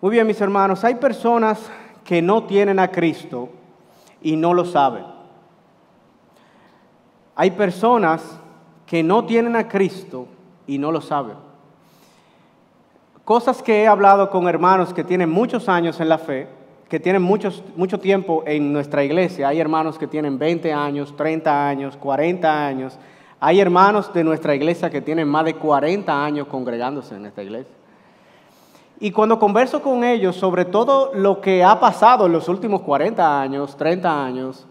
Muy bien, mis hermanos, hay personas que no tienen a Cristo y no lo saben. Hay personas que no tienen a Cristo y no lo saben. Cosas que he hablado con hermanos que tienen muchos años en la fe, que tienen mucho tiempo en nuestra iglesia. Hay hermanos que tienen 20 años, 30 años, 40 años. Hay hermanos de nuestra iglesia que tienen más de 40 años congregándose en esta iglesia. Y cuando converso con ellos sobre todo lo que ha pasado en los últimos 40 años, 30 años,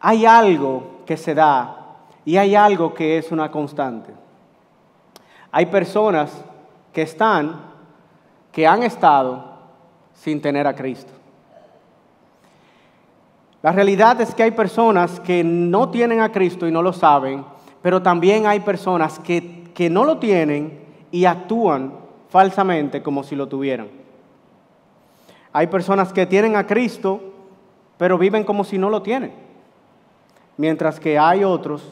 hay algo que se da y hay algo que es una constante. Hay personas que han estado sin tener a Cristo. La realidad es que hay personas que no tienen a Cristo y no lo saben, pero también hay personas que no lo tienen y actúan falsamente como si lo tuvieran. Hay personas que tienen a Cristo, pero viven como si no lo tienen. Mientras que hay otros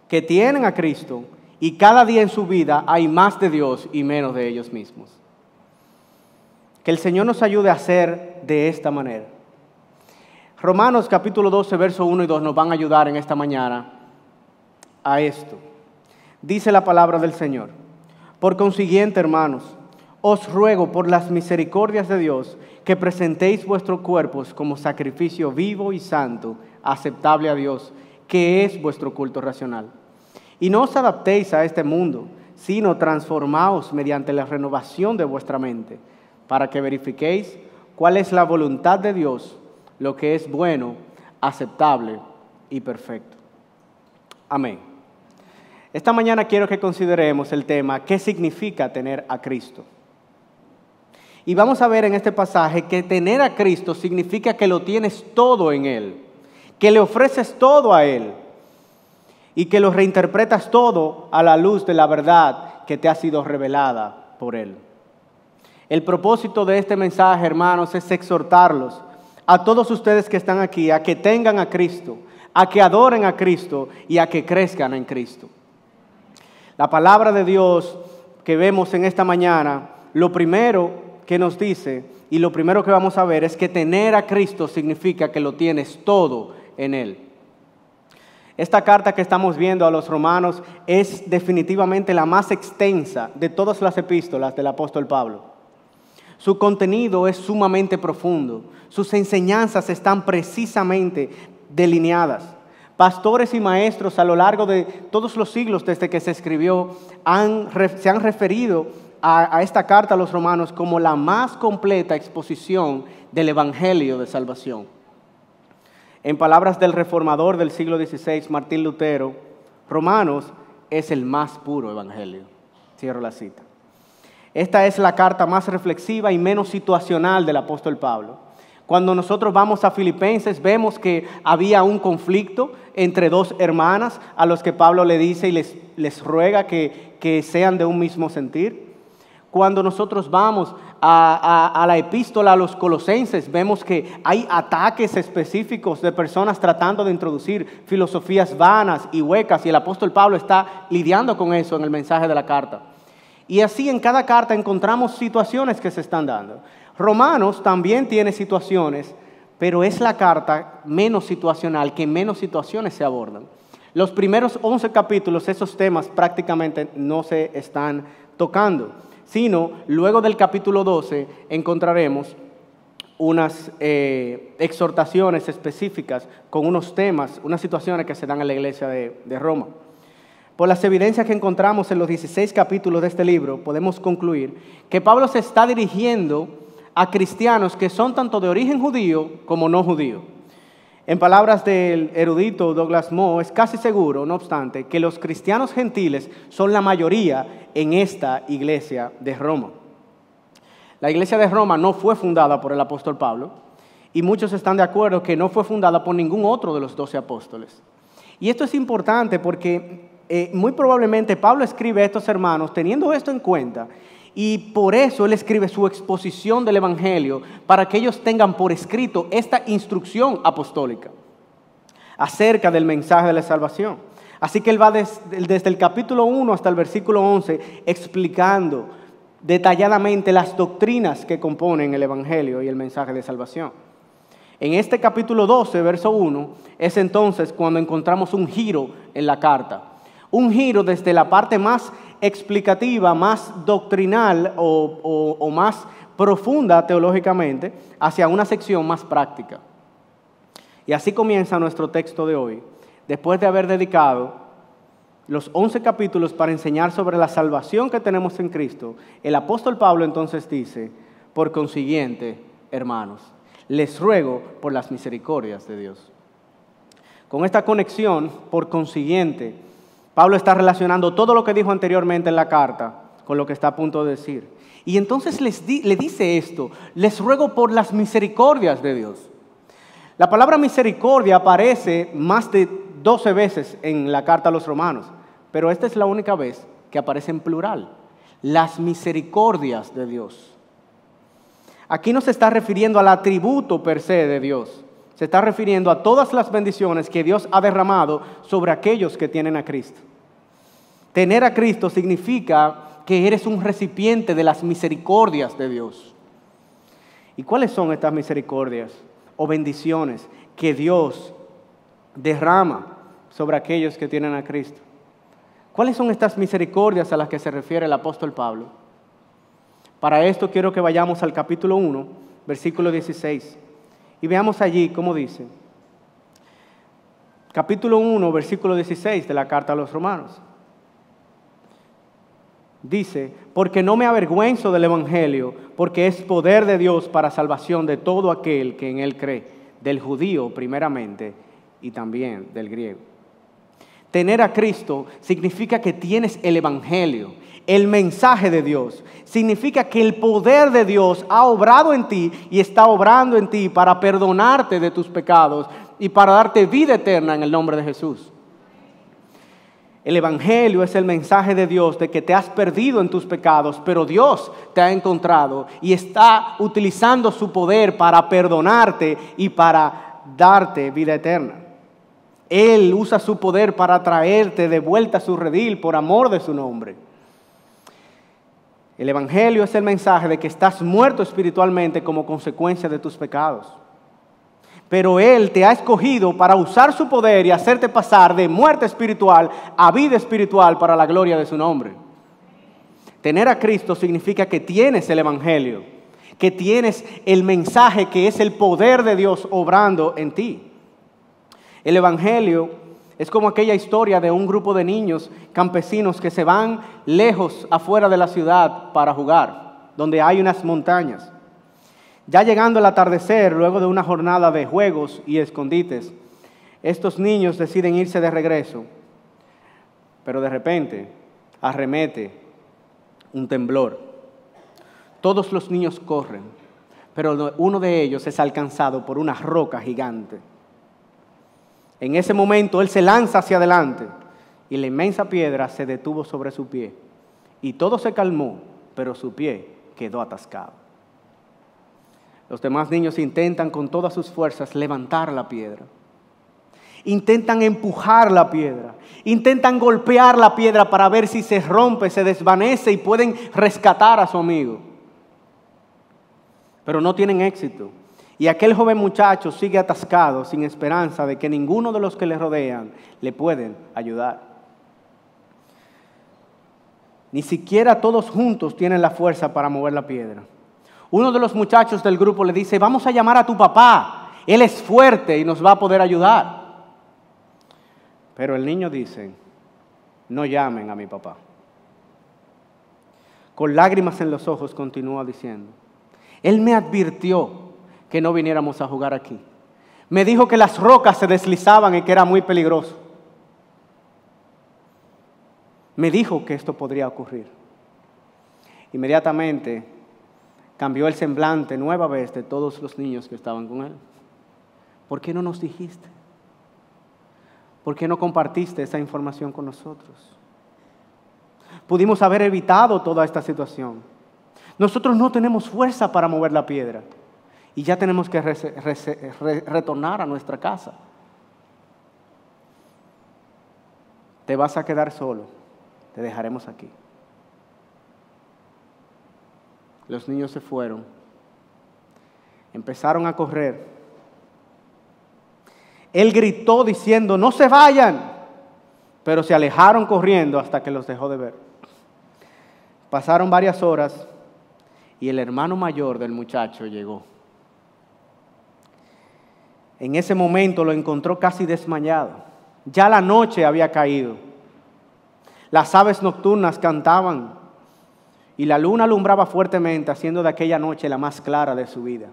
que tienen a Cristo y cada día en su vida hay más de Dios y menos de ellos mismos. Que el Señor nos ayude a hacer de esta manera. Romanos capítulo 12, versos 1 y 2 nos van a ayudar en esta mañana a esto. Dice la palabra del Señor: por consiguiente, hermanos, os ruego por las misericordias de Dios que presentéis vuestros cuerpos como sacrificio vivo y santo, aceptable a Dios, que es vuestro culto racional. Y no os adaptéis a este mundo, sino transformaos mediante la renovación de vuestra mente, para que verifiquéis cuál es la voluntad de Dios, lo que es bueno, aceptable y perfecto. Amén. Esta mañana quiero que consideremos el tema, ¿qué significa tener a Cristo? Y vamos a ver en este pasaje que tener a Cristo significa que lo tienes todo en Él, que le ofreces todo a Él y que lo reinterpretas todo a la luz de la verdad que te ha sido revelada por Él. El propósito de este mensaje, hermanos, es exhortarlos a todos ustedes que están aquí a que tengan a Cristo, a que adoren a Cristo y a que crezcan en Cristo. La palabra de Dios que vemos en esta mañana, lo primero que nos dice y lo primero que vamos a ver es que tener a Cristo significa que lo tienes todo en Él. Esta carta que estamos viendo a los romanos es definitivamente la más extensa de todas las epístolas del apóstol Pablo. Su contenido es sumamente profundo, sus enseñanzas están precisamente delineadas. Pastores y maestros a lo largo de todos los siglos desde que se escribió se han referido a esta carta a los romanos como la más completa exposición del Evangelio de salvación. En palabras del reformador del siglo XVI, Martín Lutero, Romanos es el más puro Evangelio. Cierro la cita. Esta es la carta más reflexiva y menos situacional del apóstol Pablo. Cuando nosotros vamos a Filipenses vemos que había un conflicto entre dos hermanas a los que Pablo le dice y les ruega que sean de un mismo sentir. Cuando nosotros vamos a la epístola a los Colosenses vemos que hay ataques específicos de personas tratando de introducir filosofías vanas y huecas y el apóstol Pablo está lidiando con eso en el mensaje de la carta. Y así en cada carta encontramos situaciones que se están dando. Romanos también tiene situaciones, pero es la carta menos situacional, que menos situaciones se abordan. Los primeros 11 capítulos, esos temas prácticamente no se están tocando, sino luego del capítulo 12 encontraremos unas exhortaciones específicas con unos temas, unas situaciones que se dan en la iglesia de Roma. Por las evidencias que encontramos en los 16 capítulos de este libro, podemos concluir que Pablo se está dirigiendo a cristianos que son tanto de origen judío como no judío. En palabras del erudito Douglas Moore, es casi seguro, no obstante, que los cristianos gentiles son la mayoría en esta iglesia de Roma. La iglesia de Roma no fue fundada por el apóstol Pablo y muchos están de acuerdo que no fue fundada por ningún otro de los 12 apóstoles. Y esto es importante porque muy probablemente Pablo escribe a estos hermanos teniendo esto en cuenta. Y por eso él escribe su exposición del Evangelio para que ellos tengan por escrito esta instrucción apostólica acerca del mensaje de la salvación. Así que él va desde el capítulo 1 hasta el versículo 11 explicando detalladamente las doctrinas que componen el Evangelio y el mensaje de salvación. En este capítulo 12, verso 1, es entonces cuando encontramos un giro en la carta. Un giro desde la parte más explicativa, más doctrinal o más profunda teológicamente, hacia una sección más práctica. Y así comienza nuestro texto de hoy, después de haber dedicado los 11 capítulos para enseñar sobre la salvación que tenemos en Cristo. El apóstol Pablo entonces dice: por consiguiente, hermanos, les ruego por las misericordias de Dios. Con esta conexión, por consiguiente, Pablo está relacionando todo lo que dijo anteriormente en la carta con lo que está a punto de decir. Y entonces le dice esto: les ruego por las misericordias de Dios. La palabra misericordia aparece más de 12 veces en la carta a los romanos, pero esta es la única vez que aparece en plural. Las misericordias de Dios. Aquí no se está refiriendo al atributo per se de Dios. Se está refiriendo a todas las bendiciones que Dios ha derramado sobre aquellos que tienen a Cristo. Tener a Cristo significa que eres un recipiente de las misericordias de Dios. ¿Y cuáles son estas misericordias o bendiciones que Dios derrama sobre aquellos que tienen a Cristo? ¿Cuáles son estas misericordias a las que se refiere el apóstol Pablo? Para esto quiero que vayamos al capítulo 1, versículo 16, y veamos allí cómo dice. Capítulo 1, versículo 16 de la carta a los romanos. Dice: porque no me avergüenzo del evangelio, porque es poder de Dios para salvación de todo aquel que en él cree, del judío primeramente y también del griego. Tener a Cristo significa que tienes el evangelio, el mensaje de Dios. Significa que el poder de Dios ha obrado en ti y está obrando en ti para perdonarte de tus pecados y para darte vida eterna en el nombre de Jesús. El evangelio es el mensaje de Dios de que te has perdido en tus pecados, pero Dios te ha encontrado y está utilizando su poder para perdonarte y para darte vida eterna. Él usa su poder para traerte de vuelta a su redil por amor de su nombre. El evangelio es el mensaje de que estás muerto espiritualmente como consecuencia de tus pecados. Pero Él te ha escogido para usar su poder y hacerte pasar de muerte espiritual a vida espiritual para la gloria de su nombre. Tener a Cristo significa que tienes el evangelio, que tienes el mensaje que es el poder de Dios obrando en ti. El evangelio es como aquella historia de un grupo de niños campesinos que se van lejos afuera de la ciudad para jugar, donde hay unas montañas. Ya llegando el atardecer, luego de una jornada de juegos y escondites, estos niños deciden irse de regreso, pero de repente arremete un temblor. Todos los niños corren, pero uno de ellos es alcanzado por una roca gigante. En ese momento él se lanza hacia adelante y la inmensa piedra se detuvo sobre su pie. Y todo se calmó, pero su pie quedó atascado. Los demás niños intentan con todas sus fuerzas levantar la piedra. Intentan empujar la piedra. Intentan golpear la piedra para ver si se rompe, se desvanece y pueden rescatar a su amigo. Pero no tienen éxito. Y aquel joven muchacho sigue atascado sin esperanza de que ninguno de los que le rodean le pueden ayudar. Ni siquiera todos juntos tienen la fuerza para mover la piedra. Uno de los muchachos del grupo le dice: vamos a llamar a tu papá, él es fuerte y nos va a poder ayudar. Pero el niño dice: no llamen a mi papá. Con lágrimas en los ojos continúa diciendo: él me advirtió que no viniéramos a jugar aquí. Me dijo que las rocas se deslizaban y que era muy peligroso. Me dijo que esto podría ocurrir. Inmediatamente cambió el semblante nueva vez de todos los niños que estaban con él. ¿Por qué no nos dijiste? ¿Por qué no compartiste esa información con nosotros? Pudimos haber evitado toda esta situación. Nosotros no tenemos fuerza para mover la piedra y ya tenemos que retornar a nuestra casa. Te vas a quedar solo, te dejaremos aquí. Los niños se fueron. Empezaron a correr. Él gritó diciendo, no se vayan, pero se alejaron corriendo hasta que los dejó de ver. Pasaron varias horas y el hermano mayor del muchacho llegó. En ese momento lo encontró casi desmayado. Ya la noche había caído. Las aves nocturnas cantaban y la luna alumbraba fuertemente, haciendo de aquella noche la más clara de su vida.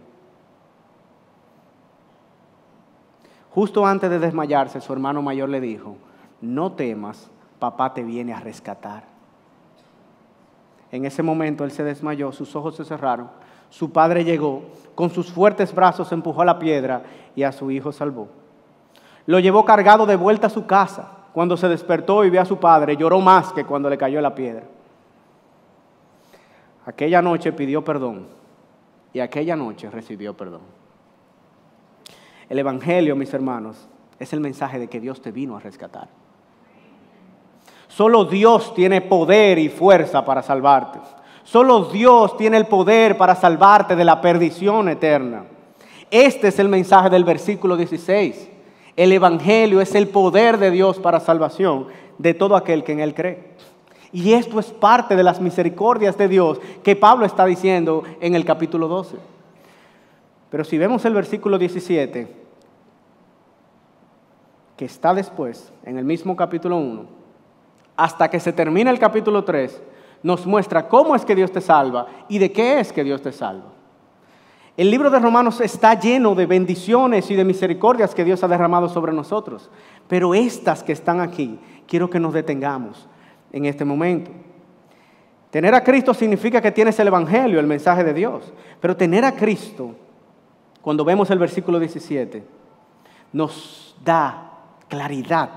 Justo antes de desmayarse, su hermano mayor le dijo, no temas, papá te viene a rescatar. En ese momento él se desmayó, sus ojos se cerraron. Su padre llegó, con sus fuertes brazos empujó a la piedra y a su hijo salvó. Lo llevó cargado de vuelta a su casa. Cuando se despertó y vio a su padre, lloró más que cuando le cayó la piedra. Aquella noche pidió perdón y aquella noche recibió perdón. El Evangelio, mis hermanos, es el mensaje de que Dios te vino a rescatar. Solo Dios tiene poder y fuerza para salvarte. Solo Dios tiene el poder para salvarte de la perdición eterna. Este es el mensaje del versículo 16. El Evangelio es el poder de Dios para salvación de todo aquel que en Él cree. Y esto es parte de las misericordias de Dios que Pablo está diciendo en el capítulo 12. Pero si vemos el versículo 17, que está después, en el mismo capítulo 1, hasta que se termina el capítulo 3, nos muestra cómo es que Dios te salva y de qué es que Dios te salva. El libro de Romanos está lleno de bendiciones y de misericordias que Dios ha derramado sobre nosotros. Pero estas que están aquí, quiero que nos detengamos en este momento. Tener a Cristo significa que tienes el Evangelio, el mensaje de Dios. Pero tener a Cristo, cuando vemos el versículo 17, nos da claridad.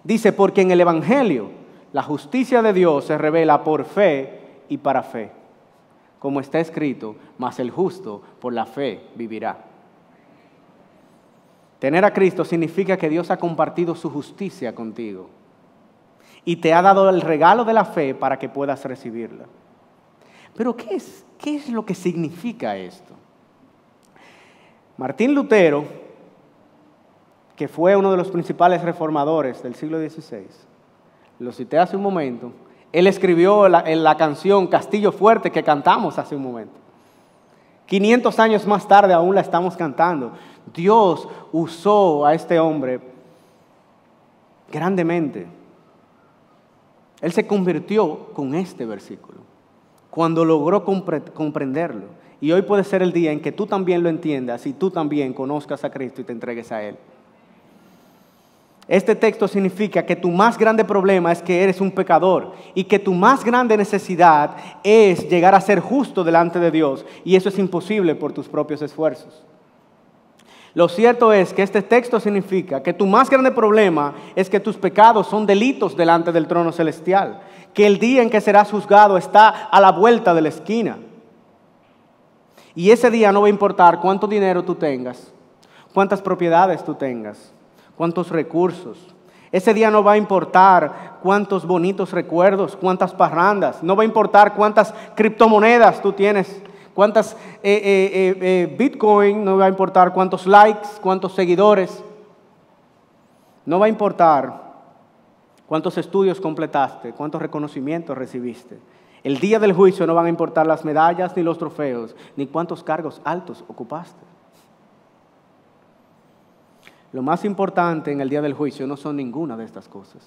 Dice, porque en el Evangelio la justicia de Dios se revela por fe y para fe. Como está escrito, mas el justo por la fe vivirá. Tener a Cristo significa que Dios ha compartido su justicia contigo y te ha dado el regalo de la fe para que puedas recibirla. Pero ¿qué es lo que significa esto? Martín Lutero, que fue uno de los principales reformadores del siglo XVI, lo cité hace un momento. Él escribió la canción Castillo Fuerte que cantamos hace un momento. 500 años más tarde aún la estamos cantando. Dios usó a este hombre grandemente. Él se convirtió con este versículo, cuando logró comprenderlo. Y hoy puede ser el día en que tú también lo entiendas y tú también conozcas a Cristo y te entregues a Él. Este texto significa que tu más grande problema es que eres un pecador y que tu más grande necesidad es llegar a ser justo delante de Dios, y eso es imposible por tus propios esfuerzos. Lo cierto es que este texto significa que tu más grande problema es que tus pecados son delitos delante del trono celestial, que el día en que serás juzgado está a la vuelta de la esquina. Y ese día no va a importar cuánto dinero tú tengas, cuántas propiedades tú tengas, cuántos recursos. Ese día no va a importar cuántos bonitos recuerdos, cuántas parrandas. No va a importar cuántas criptomonedas tú tienes, cuántas Bitcoin. No va a importar cuántos likes, cuántos seguidores. No va a importar cuántos estudios completaste, cuántos reconocimientos recibiste. El día del juicio no van a importar las medallas ni los trofeos, ni cuántos cargos altos ocupaste. Lo más importante en el día del juicio no son ninguna de estas cosas.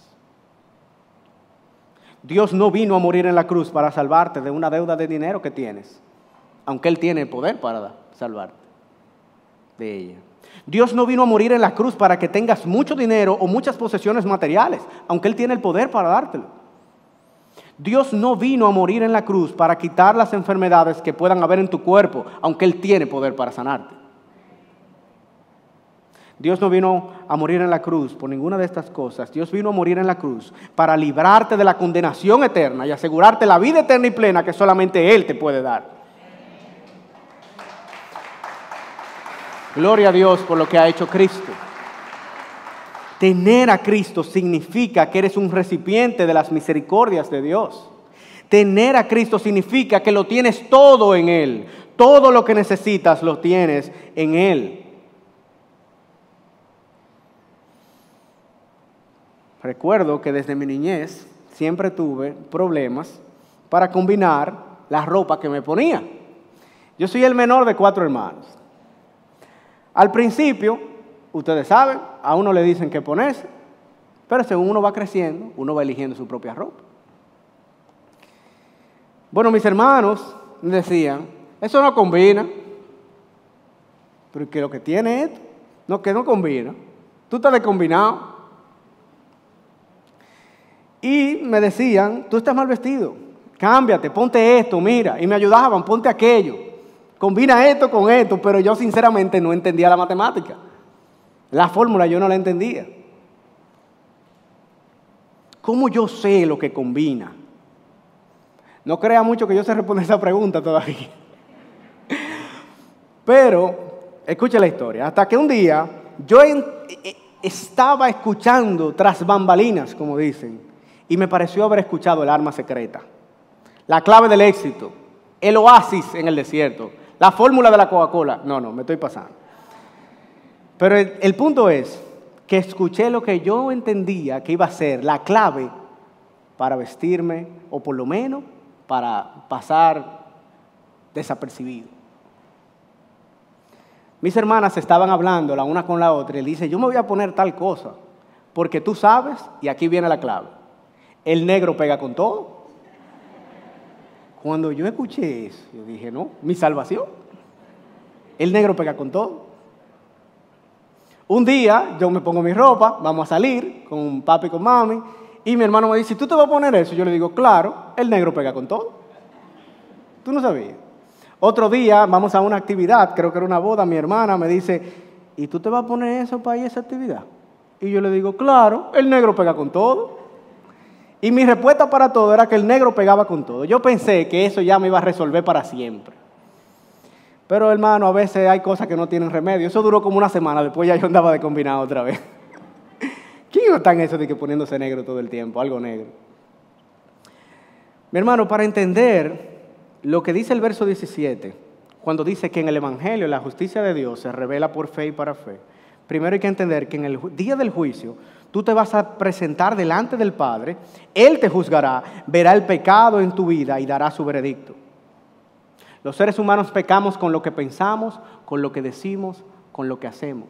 Dios no vino a morir en la cruz para salvarte de una deuda de dinero que tienes, aunque Él tiene el poder para salvarte de ella. Dios no vino a morir en la cruz para que tengas mucho dinero o muchas posesiones materiales, aunque Él tiene el poder para dártelo. Dios no vino a morir en la cruz para quitar las enfermedades que puedan haber en tu cuerpo, aunque Él tiene poder para sanarte. Dios no vino a morir en la cruz por ninguna de estas cosas. Dios vino a morir en la cruz para librarte de la condenación eterna y asegurarte la vida eterna y plena que solamente Él te puede dar. Gloria a Dios por lo que ha hecho Cristo. Tener a Cristo significa que eres un recipiente de las misericordias de Dios. Tener a Cristo significa que lo tienes todo en Él. Todo lo que necesitas lo tienes en Él. Recuerdo que desde mi niñez siempre tuve problemas para combinar la ropa que me ponía. Yo soy el menor de 4 hermanos. Al principio, ustedes saben, a uno le dicen qué ponerse, pero según uno va creciendo, uno va eligiendo su propia ropa. Bueno, mis hermanos me decían, eso no combina. Pero ¿qué es lo que tiene esto? No, que no combina. Tú estás descombinado. Y me decían, tú estás mal vestido, cámbiate, ponte esto, mira. Y me ayudaban, ponte aquello. Combina esto con esto, pero yo sinceramente no entendía la matemática. La fórmula yo no la entendía. ¿Cómo yo sé lo que combina? No crea mucho que yo sé responder esa pregunta todavía. Pero, escuche la historia. Hasta que un día yo estaba escuchando tras bambalinas, como dicen, y me pareció haber escuchado el arma secreta, la clave del éxito, el oasis en el desierto, la fórmula de la Coca-Cola. No, me estoy pasando. Pero el punto es que escuché lo que yo entendía que iba a ser la clave para vestirme, o por lo menos para pasar desapercibido. Mis hermanas estaban hablando la una con la otra y él dice, yo me voy a poner tal cosa, porque tú sabes, y aquí viene la clave, el negro pega con todo. Cuando yo escuché eso, yo dije, no, mi salvación, el negro pega con todo. Un día yo me pongo mi ropa, vamos a salir con papi y con mami, y mi hermano me dice, ¿tú te vas a poner eso? Yo le digo, claro, el negro pega con todo. ¿Tú no sabías? Otro día vamos a una actividad, creo que era una boda, mi hermana me dice, ¿y tú te vas a poner eso para ir a esa actividad? Y yo le digo, claro, el negro pega con todo. Y mi respuesta para todo era que el negro pegaba con todo. Yo pensé que eso ya me iba a resolver para siempre. Pero hermano, a veces hay cosas que no tienen remedio. Eso duró como una semana, después ya yo andaba de combinado otra vez. ¿Quién no está en eso de que poniéndose negro todo el tiempo, algo negro? Mi hermano, para entender lo que dice el verso 17, cuando dice que en el Evangelio la justicia de Dios se revela por fe y para fe, primero hay que entender que en el día del juicio tú te vas a presentar delante del Padre, Él te juzgará, verá el pecado en tu vida y dará su veredicto. Los seres humanos pecamos con lo que pensamos, con lo que decimos, con lo que hacemos.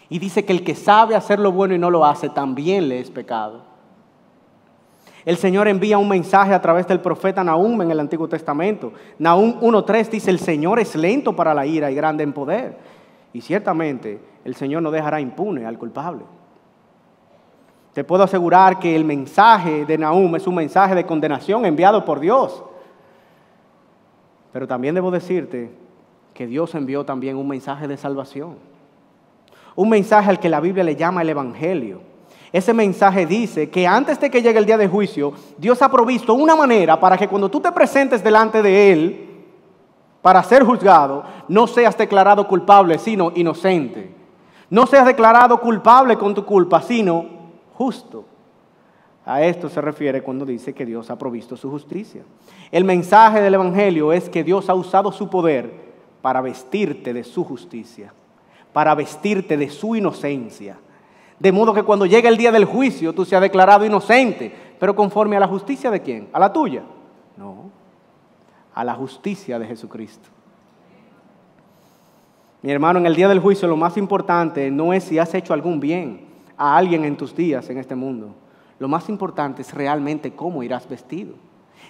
Y dice que el que sabe hacer lo bueno y no lo hace, también le es pecado. El Señor envía un mensaje a través del profeta Nahum en el Antiguo Testamento. Nahum 1:3 dice, el Señor es lento para la ira y grande en poder. Y ciertamente el Señor no dejará impune al culpable. Te puedo asegurar que el mensaje de Nahum es un mensaje de condenación enviado por Dios. Pero también debo decirte que Dios envió también un mensaje de salvación. Un mensaje al que la Biblia le llama el Evangelio. Ese mensaje dice que antes de que llegue el día de juicio, Dios ha provisto una manera para que cuando tú te presentes delante de Él para ser juzgado, no seas declarado culpable, sino inocente. No seas declarado culpable con tu culpa, sino justo. A esto se refiere cuando dice que Dios ha provisto su justicia. El mensaje del Evangelio es que Dios ha usado su poder para vestirte de su justicia, para vestirte de su inocencia. De modo que cuando llegue el día del juicio tú seas declarado inocente, pero conforme a la justicia ¿de quién? ¿A la tuya? No, a la justicia de Jesucristo. Mi hermano, en el día del juicio lo más importante no es si has hecho algún bien a alguien en tus días en este mundo. Lo más importante es realmente cómo irás vestido.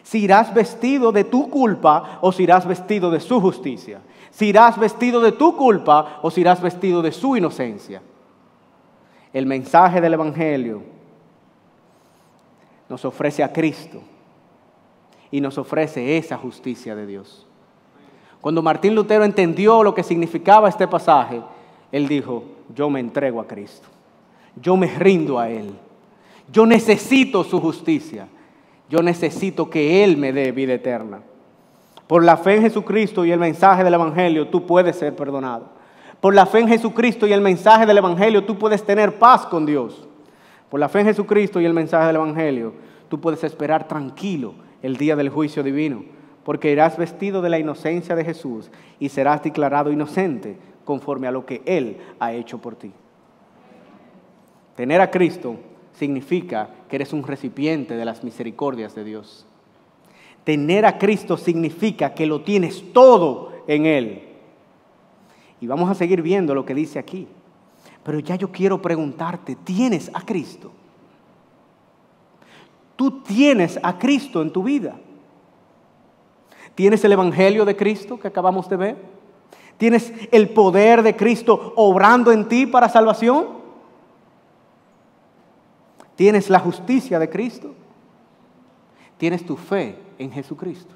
Si irás vestido de tu culpa o si irás vestido de su justicia. Si irás vestido de tu culpa o si irás vestido de su inocencia. El mensaje del Evangelio nos ofrece a Cristo y nos ofrece esa justicia de Dios. Cuando Martín Lutero entendió lo que significaba este pasaje, él dijo, yo me entrego a Cristo, yo me rindo a Él, yo necesito su justicia, yo necesito que Él me dé vida eterna. Por la fe en Jesucristo y el mensaje del Evangelio, tú puedes ser perdonado. Por la fe en Jesucristo y el mensaje del Evangelio, tú puedes tener paz con Dios. Por la fe en Jesucristo y el mensaje del Evangelio, tú puedes esperar tranquilo el día del juicio divino, porque irás vestido de la inocencia de Jesús y serás declarado inocente conforme a lo que Él ha hecho por ti. Tener a Cristo significa que eres un recipiente de las misericordias de Dios. Tener a Cristo significa que lo tienes todo en Él. Y vamos a seguir viendo lo que dice aquí. Pero ya yo quiero preguntarte, ¿tienes a Cristo? ¿Tú tienes a Cristo en tu vida? ¿Tienes el Evangelio de Cristo que acabamos de ver? ¿Tienes el poder de Cristo obrando en ti para salvación? ¿Tienes la justicia de Cristo? ¿Tienes tu fe en Jesucristo?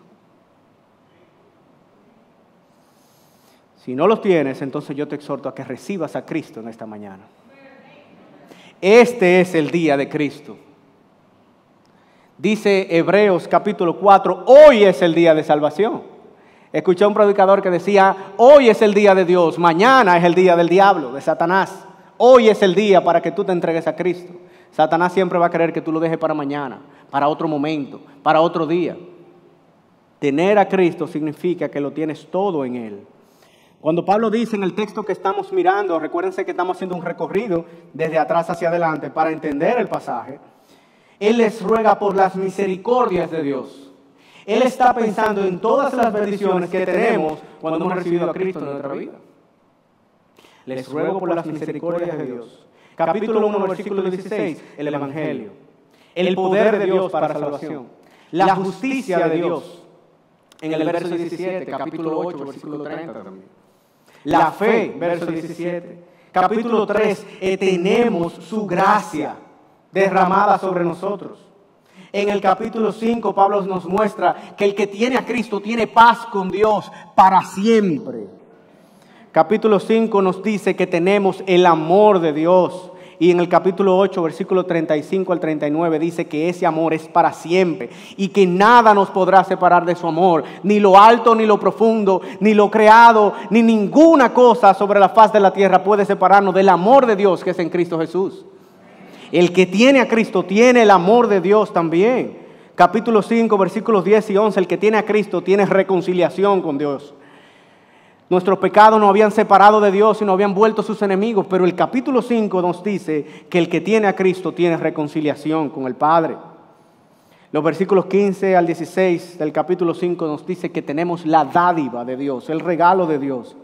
Si no los tienes, entonces yo te exhorto a que recibas a Cristo en esta mañana. Este es el día de Cristo. Dice Hebreos capítulo 4, hoy es el día de salvación. Escuché a un predicador que decía, hoy es el día de Dios, mañana es el día del diablo, de Satanás. Hoy es el día para que tú te entregues a Cristo. Satanás siempre va a querer que tú lo dejes para mañana, para otro momento, para otro día. Tener a Cristo significa que lo tienes todo en Él. Cuando Pablo dice en el texto que estamos mirando, recuérdense que estamos haciendo un recorrido desde atrás hacia adelante para entender el pasaje. Él les ruega por las misericordias de Dios. Él está pensando en todas las bendiciones que tenemos cuando hemos recibido a Cristo en nuestra vida. Les ruego por las misericordias de Dios. Capítulo 1, versículo 16, el Evangelio. El poder de Dios para salvación. La justicia de Dios. En el verso 17, capítulo 8, versículo 30 también. La fe, verso 17. Capítulo 3, tenemos su gracia derramada sobre nosotros. En el capítulo 5, Pablo nos muestra que el que tiene a Cristo tiene paz con Dios para siempre. Capítulo 5 nos dice que tenemos el amor de Dios. Y en el capítulo 8, versículo 35 al 39, dice que ese amor es para siempre y que nada nos podrá separar de su amor, ni lo alto, ni lo profundo, ni lo creado, ni ninguna cosa sobre la faz de la tierra puede separarnos del amor de Dios que es en Cristo Jesús. El que tiene a Cristo tiene el amor de Dios también. Capítulo 5, versículos 10 y 11, el que tiene a Cristo tiene reconciliación con Dios. Nuestros pecados nos habían separado de Dios y nos habían vuelto sus enemigos, pero el capítulo 5 nos dice que el que tiene a Cristo tiene reconciliación con el Padre. Los versículos 15 al 16 del capítulo 5 nos dice que tenemos la dádiva de Dios, el regalo de Dios.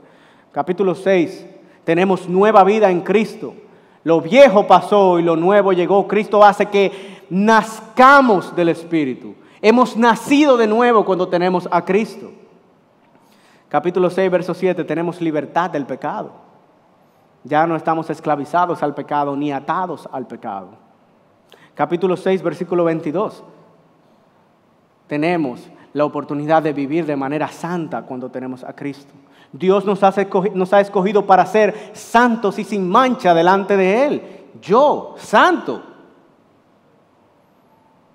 Capítulo 6, tenemos nueva vida en Cristo. Lo viejo pasó y lo nuevo llegó. Cristo hace que nazcamos del Espíritu. Hemos nacido de nuevo cuando tenemos a Cristo. Capítulo 6, verso 7, tenemos libertad del pecado. Ya no estamos esclavizados al pecado ni atados al pecado. Capítulo 6, versículo 22. Tenemos la oportunidad de vivir de manera santa cuando tenemos a Cristo. Dios nos ha escogido para ser santos y sin mancha delante de Él. Yo, santo.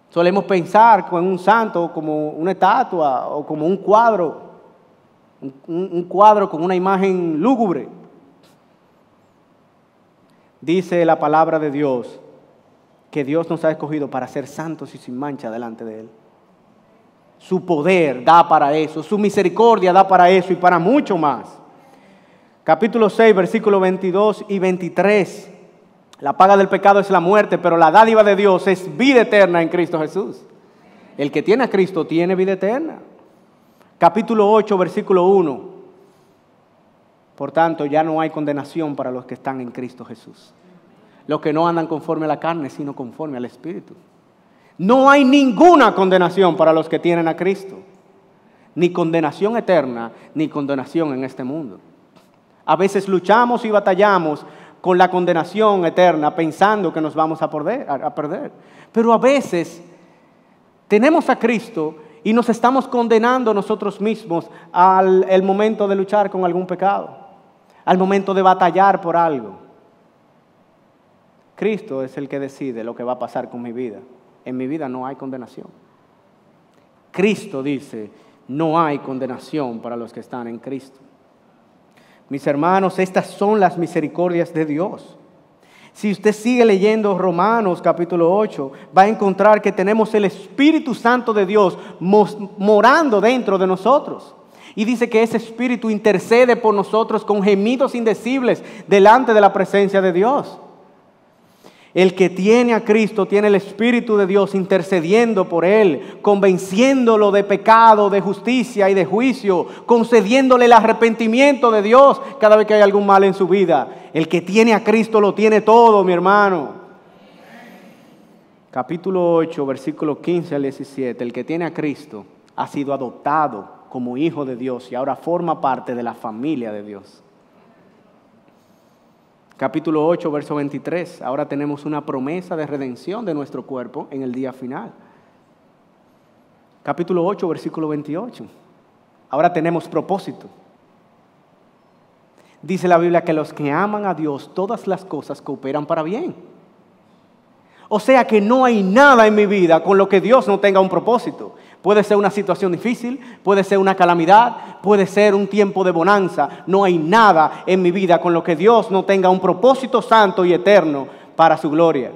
Solemos pensar con un santo como una estatua o como un cuadro. Un cuadro con una imagen lúgubre. Dice la palabra de Dios que Dios nos ha escogido para ser santos y sin mancha delante de Él. Su poder da para eso, su misericordia da para eso y para mucho más. Capítulo 6, versículos 22 y 23. La paga del pecado es la muerte, pero la dádiva de Dios es vida eterna en Cristo Jesús. El que tiene a Cristo tiene vida eterna. Capítulo 8, versículo 1. Por tanto, ya no hay condenación para los que están en Cristo Jesús. Los que no andan conforme a la carne, sino conforme al Espíritu. No hay ninguna condenación para los que tienen a Cristo. Ni condenación eterna, ni condenación en este mundo. A veces luchamos y batallamos con la condenación eterna pensando que nos vamos a perder. Pero a veces tenemos a Cristo y nos estamos condenando nosotros mismos al momento de luchar con algún pecado, al momento de batallar por algo. Cristo es el que decide lo que va a pasar con mi vida. En mi vida no hay condenación. Cristo dice, no hay condenación para los que están en Cristo. Mis hermanos, estas son las misericordias de Dios. Si usted sigue leyendo Romanos capítulo 8, va a encontrar que tenemos el Espíritu Santo de Dios morando dentro de nosotros. Y dice que ese Espíritu intercede por nosotros con gemidos indecibles delante de la presencia de Dios. El que tiene a Cristo tiene el Espíritu de Dios intercediendo por él, convenciéndolo de pecado, de justicia y de juicio, concediéndole el arrepentimiento de Dios cada vez que hay algún mal en su vida. El que tiene a Cristo lo tiene todo, mi hermano. Capítulo 8, versículo 15 al 17. El que tiene a Cristo ha sido adoptado como hijo de Dios y ahora forma parte de la familia de Dios. Capítulo 8, verso 23. Ahora tenemos una promesa de redención de nuestro cuerpo en el día final. Capítulo 8, versículo 28. Ahora tenemos propósito. Dice la Biblia que los que aman a Dios, todas las cosas cooperan para bien. O sea que no hay nada en mi vida con lo que Dios no tenga un propósito. Puede ser una situación difícil, puede ser una calamidad, puede ser un tiempo de bonanza. No hay nada en mi vida con lo que Dios no tenga un propósito santo y eterno para su gloria.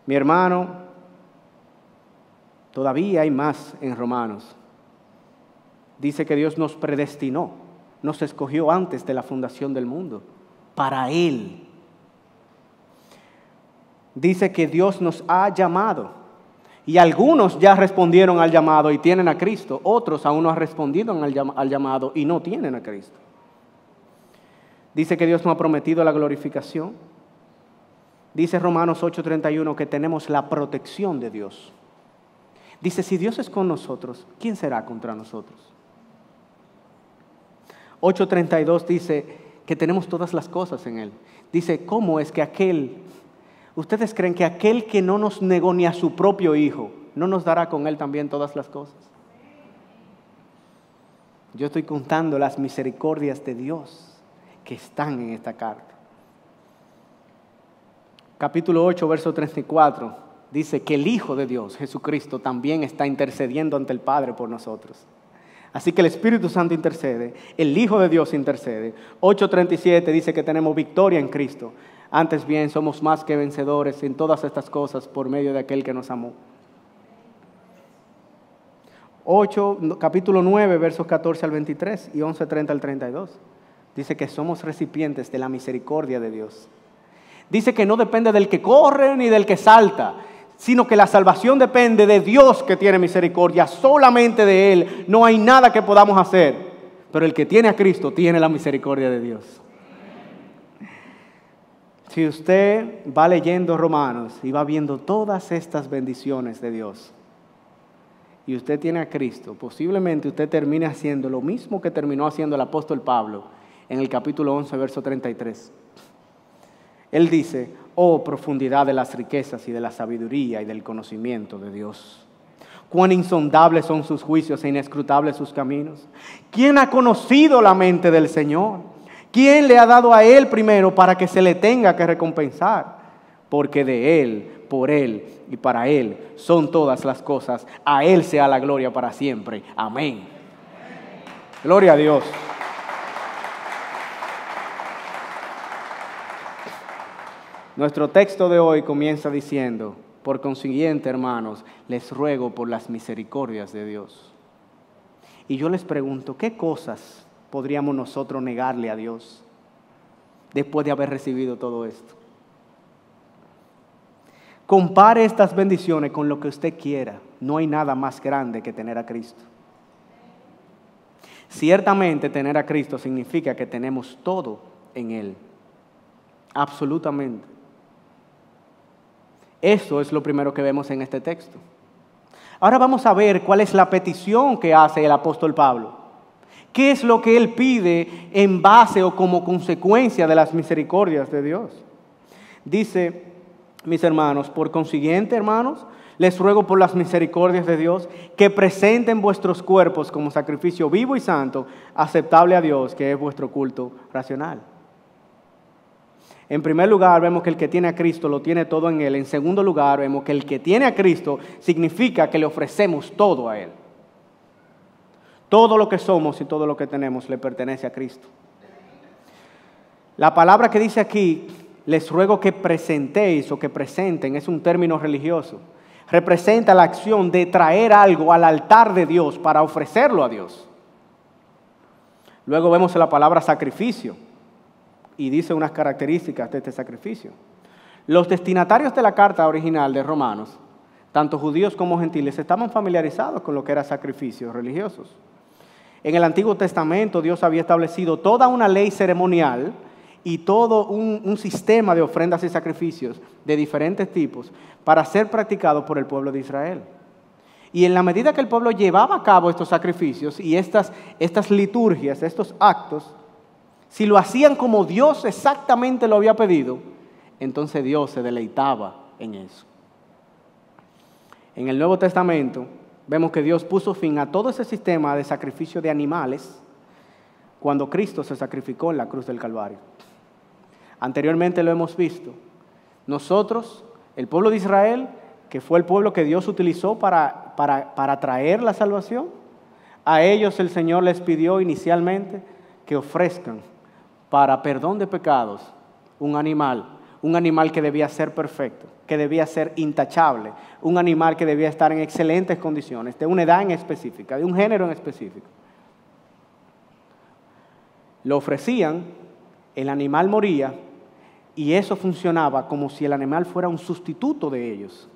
Mi hermano, todavía hay más en Romanos. Dice que Dios nos predestinó, nos escogió antes de la fundación del mundo, para Él. Dice que Dios nos ha llamado. Y algunos ya respondieron al llamado y tienen a Cristo. Otros aún no han respondido al llamado y no tienen a Cristo. Dice que Dios nos ha prometido la glorificación. Dice Romanos 8:31 que tenemos la protección de Dios. Dice, si Dios es con nosotros, ¿quién será contra nosotros? 8:32 dice que tenemos todas las cosas en Él. Dice, ¿cómo es que ustedes creen que aquel que no nos negó ni a su propio Hijo, no nos dará con Él también todas las cosas? Yo estoy contando las misericordias de Dios que están en esta carta. Capítulo 8, verso 34, dice que el Hijo de Dios, Jesucristo, también está intercediendo ante el Padre por nosotros. Así que el Espíritu Santo intercede, el Hijo de Dios intercede. 8:37 dice que tenemos victoria en Cristo. Antes bien, somos más que vencedores en todas estas cosas por medio de aquel que nos amó. Capítulo 9, versos 14 al 23 y 11:30 al 32. Dice que somos recipientes de la misericordia de Dios. Dice que no depende del que corre ni del que salta, sino que la salvación depende de Dios que tiene misericordia, solamente de Él. No hay nada que podamos hacer, pero el que tiene a Cristo tiene la misericordia de Dios. Si usted va leyendo Romanos y va viendo todas estas bendiciones de Dios, y usted tiene a Cristo, posiblemente usted termine haciendo lo mismo que terminó haciendo el apóstol Pablo en el capítulo 11, verso 33. Él dice, oh profundidad de las riquezas y de la sabiduría y del conocimiento de Dios. Cuán insondables son sus juicios e inescrutables sus caminos. ¿Quién ha conocido la mente del Señor? ¿Quién le ha dado a Él primero para que se le tenga que recompensar? Porque de Él, por Él y para Él son todas las cosas. A Él sea la gloria para siempre. Amén. Gloria a Dios. Nuestro texto de hoy comienza diciendo, por consiguiente, hermanos, les ruego por las misericordias de Dios. Y yo les pregunto, ¿qué cosas podríamos nosotros negarle a Dios después de haber recibido todo esto? Compare estas bendiciones con lo que usted quiera. No hay nada más grande que tener a Cristo. Ciertamente tener a Cristo significa que tenemos todo en Él. Absolutamente. Eso es lo primero que vemos en este texto. Ahora vamos a ver cuál es la petición que hace el apóstol Pablo. ¿Qué es lo que él pide en base o como consecuencia de las misericordias de Dios? Dice, mis hermanos, por consiguiente, hermanos, les ruego por las misericordias de Dios que presenten vuestros cuerpos como sacrificio vivo y santo, aceptable a Dios, que es vuestro culto racional. En primer lugar, vemos que el que tiene a Cristo lo tiene todo en Él. En segundo lugar, vemos que el que tiene a Cristo significa que le ofrecemos todo a Él. Todo lo que somos y todo lo que tenemos le pertenece a Cristo. La palabra que dice aquí les ruego que presentéis o que presenten, es un término religioso, representa la acción de traer algo al altar de Dios para ofrecerlo a Dios. Luego vemos la palabra sacrificio y dice unas características de este sacrificio. Los destinatarios de la carta original de Romanos, tanto judíos como gentiles, estaban familiarizados con lo que eran sacrificios religiosos. En el Antiguo Testamento Dios había establecido toda una ley ceremonial y todo un sistema de ofrendas y sacrificios de diferentes tipos para ser practicados por el pueblo de Israel. Y en la medida que el pueblo llevaba a cabo estos sacrificios y estas liturgias, estos actos, si lo hacían como Dios exactamente lo había pedido, entonces Dios se deleitaba en eso. En el Nuevo Testamento vemos que Dios puso fin a todo ese sistema de sacrificio de animales cuando Cristo se sacrificó en la cruz del Calvario. Anteriormente lo hemos visto. Nosotros, el pueblo de Israel, que fue el pueblo que Dios utilizó para traer la salvación, a ellos el Señor les pidió inicialmente que ofrezcan para perdón de pecados un animal que debía ser perfecto, que debía ser intachable, un animal que debía estar en excelentes condiciones, de una edad en específica, de un género en específico. Lo ofrecían, el animal moría y eso funcionaba como si el animal fuera un sustituto de ellos.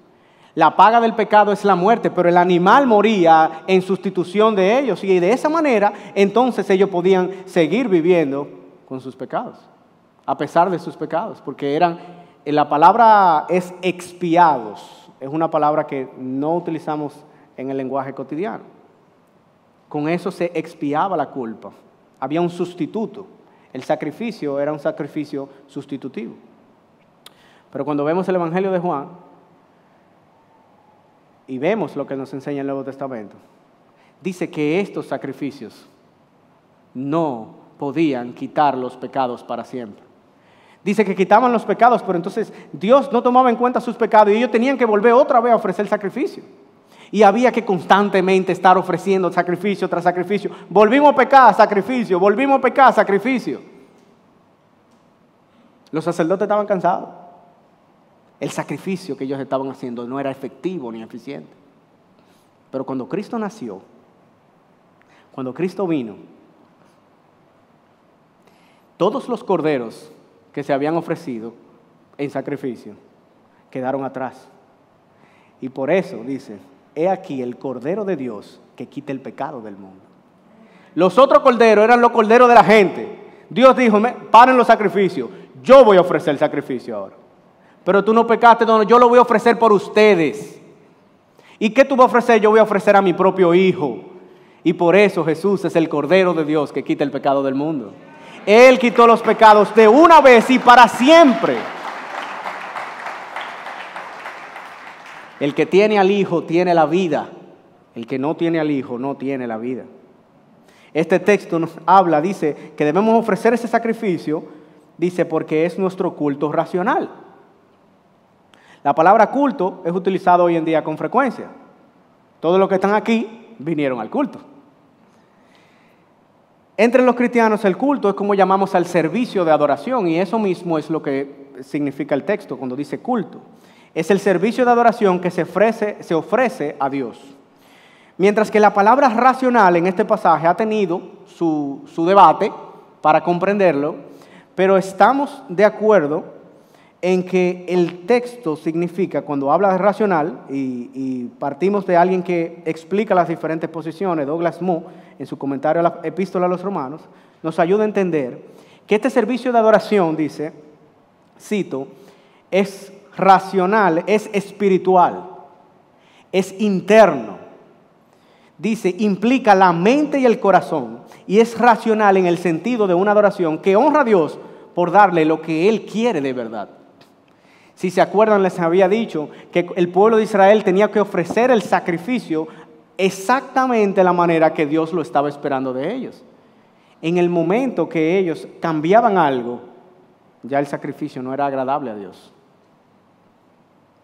La paga del pecado es la muerte, pero el animal moría en sustitución de ellos y de esa manera entonces ellos podían seguir viviendo con sus pecados, a pesar de sus pecados, porque la palabra es expiados, es una palabra que no utilizamos en el lenguaje cotidiano. Con eso se expiaba la culpa, había un sustituto, el sacrificio era un sacrificio sustitutivo. Pero cuando vemos el Evangelio de Juan y vemos lo que nos enseña el Nuevo Testamento, dice que estos sacrificios no podían quitar los pecados para siempre. Dice que quitaban los pecados, pero entonces Dios no tomaba en cuenta sus pecados y ellos tenían que volver otra vez a ofrecer sacrificio. Y había que constantemente estar ofreciendo sacrificio tras sacrificio. Volvimos a pecar, sacrificio. Volvimos a pecar, sacrificio. Los sacerdotes estaban cansados. El sacrificio que ellos estaban haciendo no era efectivo ni eficiente. Pero cuando Cristo nació, cuando Cristo vino, todos los corderos que se habían ofrecido en sacrificio quedaron atrás. Y por eso dice, he aquí el Cordero de Dios que quita el pecado del mundo. Los otros corderos eran los corderos de la gente. Dios dijo, paren los sacrificios, yo voy a ofrecer el sacrificio ahora. Pero tú no pecaste, no, yo lo voy a ofrecer por ustedes. ¿Y qué tú vas a ofrecer? Yo voy a ofrecer a mi propio Hijo. Y por eso Jesús es el Cordero de Dios que quita el pecado del mundo. Él quitó los pecados de una vez y para siempre. El que tiene al Hijo tiene la vida. El que no tiene al Hijo no tiene la vida. Este texto nos habla, dice que debemos ofrecer ese sacrificio, dice porque es nuestro culto racional. La palabra culto es utilizada hoy en día con frecuencia. Todos los que están aquí vinieron al culto. Entre los cristianos el culto es como llamamos al servicio de adoración y eso mismo es lo que significa el texto cuando dice culto. Es el servicio de adoración que se ofrece a Dios. Mientras que la palabra racional en este pasaje ha tenido su debate para comprenderlo, pero estamos de acuerdo en que el texto significa, cuando habla de racional, y partimos de alguien que explica las diferentes posiciones, Douglas Moo, en su comentario a la Epístola a los Romanos, nos ayuda a entender que este servicio de adoración, dice, cito, es racional, es espiritual, es interno. Dice, implica la mente y el corazón y es racional en el sentido de una adoración que honra a Dios por darle lo que Él quiere de verdad. Si se acuerdan, les había dicho que el pueblo de Israel tenía que ofrecer el sacrificio exactamente de la manera que Dios lo estaba esperando de ellos. En el momento que ellos cambiaban algo, ya el sacrificio no era agradable a Dios.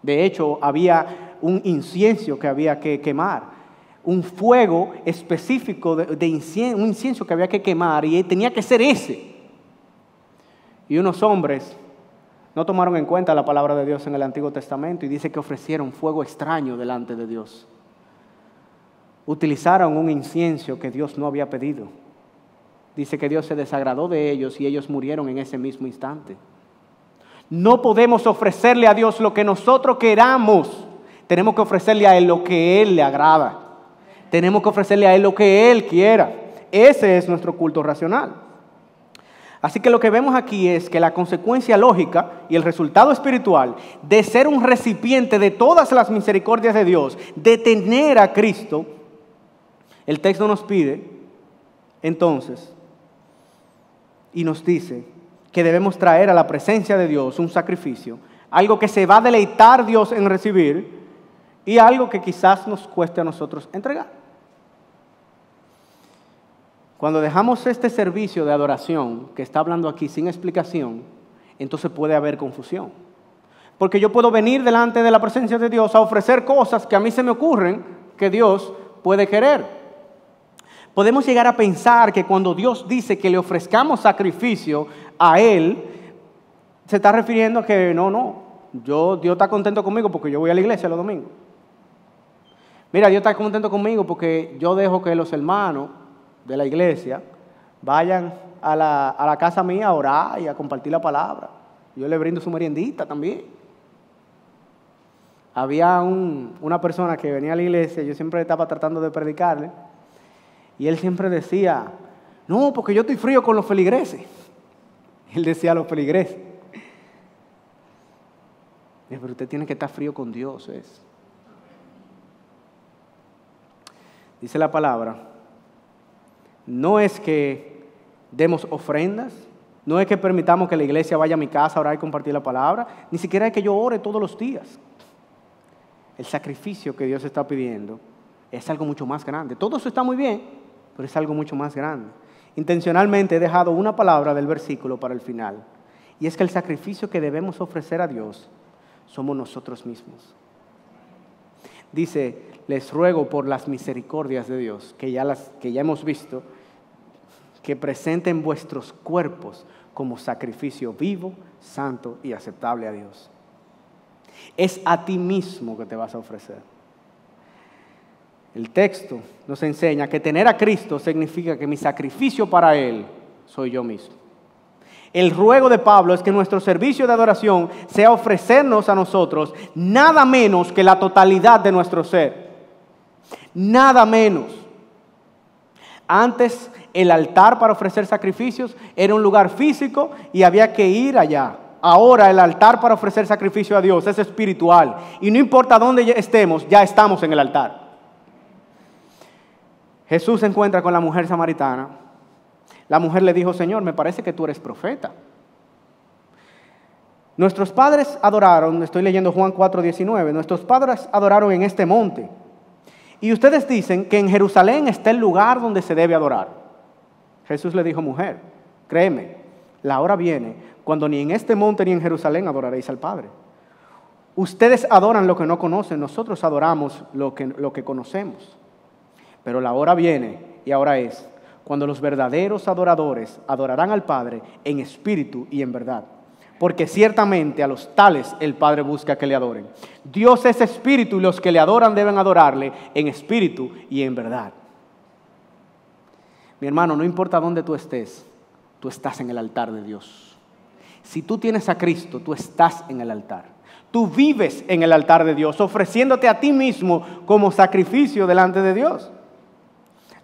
De hecho, había un incienso que había que quemar, un fuego específico de incienso, un incienso que había que quemar y tenía que ser ese. Y unos hombres No tomaron en cuenta la palabra de Dios en el Antiguo Testamento y dice que ofrecieron fuego extraño delante de Dios. Utilizaron un incienso que Dios no había pedido. Dice que Dios se desagradó de ellos y ellos murieron en ese mismo instante. No podemos ofrecerle a Dios lo que nosotros queramos. Tenemos que ofrecerle a Él lo que a Él le agrada. Tenemos que ofrecerle a Él lo que Él quiera. Ese es nuestro culto racional. Así que lo que vemos aquí es que la consecuencia lógica y el resultado espiritual de ser un recipiente de todas las misericordias de Dios, de tener a Cristo, el texto nos pide entonces y nos dice que debemos traer a la presencia de Dios un sacrificio, algo que se va a deleitar Dios en recibir y algo que quizás nos cueste a nosotros entregar. Cuando dejamos este servicio de adoración que está hablando aquí sin explicación, entonces puede haber confusión. Porque yo puedo venir delante de la presencia de Dios a ofrecer cosas que a mí se me ocurren que Dios puede querer. Podemos llegar a pensar que cuando Dios dice que le ofrezcamos sacrificio a Él, se está refiriendo a que Dios está contento conmigo porque yo voy a la iglesia los domingos. Mira, Dios está contento conmigo porque yo dejo que los hermanos de la iglesia vayan a la casa mía a orar y a compartir la palabra. Yo le brindo su meriendita también. Había una persona que venía a la iglesia, yo siempre estaba tratando de predicarle, y él siempre decía, no, porque yo estoy frío con los feligreses. Él decía a los feligreses. Pero usted tiene que estar frío con Dios. Dice la palabra, no es que demos ofrendas, no es que permitamos que la iglesia vaya a mi casa a orar y compartir la palabra, ni siquiera es que yo ore todos los días. El sacrificio que Dios está pidiendo es algo mucho más grande. Todo eso está muy bien, pero es algo mucho más grande. Intencionalmente he dejado una palabra del versículo para el final, y es que el sacrificio que debemos ofrecer a Dios somos nosotros mismos. Dice, les ruego por las misericordias de Dios, que ya hemos visto, que presenten vuestros cuerpos como sacrificio vivo, santo y aceptable a Dios. Es a ti mismo que te vas a ofrecer. El texto nos enseña que tener a Cristo significa que mi sacrificio para Él soy yo mismo. El ruego de Pablo es que nuestro servicio de adoración sea ofrecernos a nosotros nada menos que la totalidad de nuestro ser. Nada menos. Antes el altar para ofrecer sacrificios era un lugar físico y había que ir allá. Ahora el altar para ofrecer sacrificio a Dios es espiritual. Y no importa dónde estemos, ya estamos en el altar. Jesús se encuentra con la mujer samaritana. La mujer le dijo, Señor, me parece que tú eres profeta. Nuestros padres adoraron, estoy leyendo Juan 4:19, nuestros padres adoraron en este monte. Y ustedes dicen que en Jerusalén está el lugar donde se debe adorar. Jesús le dijo, mujer, créeme, la hora viene cuando ni en este monte ni en Jerusalén adoraréis al Padre. Ustedes adoran lo que no conocen, nosotros adoramos lo que conocemos. Pero la hora viene y ahora es cuando los verdaderos adoradores adorarán al Padre en espíritu y en verdad. Porque ciertamente a los tales el Padre busca que le adoren. Dios es espíritu y los que le adoran deben adorarle en espíritu y en verdad. Mi hermano, no importa dónde tú estés, tú estás en el altar de Dios. Si tú tienes a Cristo, tú estás en el altar. Tú vives en el altar de Dios, ofreciéndote a ti mismo como sacrificio delante de Dios.